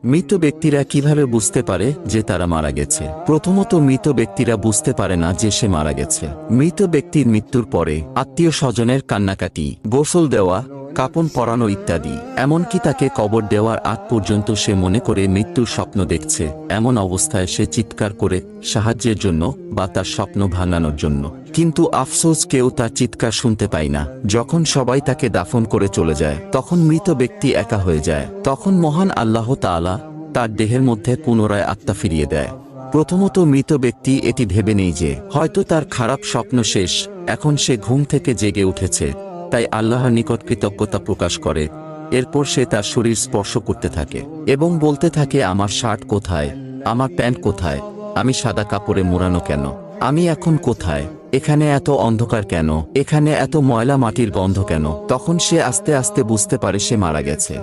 মৃত ব্যক্তিরা কিভাবে বুঝতে পারে যে তারা মারা গেছে? প্রথমত, মৃত ব্যক্তিরা বুঝতে পারে না যে সে মারা গেছে। মৃত ব্যক্তির মৃত্যুর পরে আত্মীয় স্বজনের কান্নাকাটি, গোসল দেওয়া, কাপন পরানো ইত্যাদি, এমনকি তাকে কবর দেওয়ার আগ পর্যন্ত সে মনে করে মৃত্যুর স্বপ্ন দেখছে। এমন অবস্থায় সে চিৎকার করে সাহায্যের জন্য বা তার স্বপ্ন ভাঙানোর জন্য। কিন্তু আফসোস, কেউ তার চিৎকার শুনতে পায় না। যখন সবাই তাকে দাফন করে চলে যায়, তখন মৃত ব্যক্তি একা হয়ে যায়। তখন মহান আল্লাহ তাআলা তার দেহের মধ্যে পুনরায় আত্মা ফিরিয়ে দেয়। প্রথমত, মৃত ব্যক্তি এটি ভেবে নেই যে হয়তো তার খারাপ স্বপ্ন শেষ, এখন সে ঘুম থেকে জেগে উঠেছে, তাই আল্লাহর নিকট কৃতজ্ঞতা প্রকাশ করে। এরপর সে তার শরীর স্পর্শ করতে থাকে এবং বলতে থাকে, আমার শার্ট কোথায়, আমার প্যান্ট কোথায়, আমি সাদা কাপড়ে মোড়ানো কেন, আমি এখন কোথায়, এখানে এত অন্ধকার কেন, এখানে এত ময়লা মাটির গন্ধ কেন। তখন সে আস্তে আস্তে বুঝতে পারে সে মারা গেছে।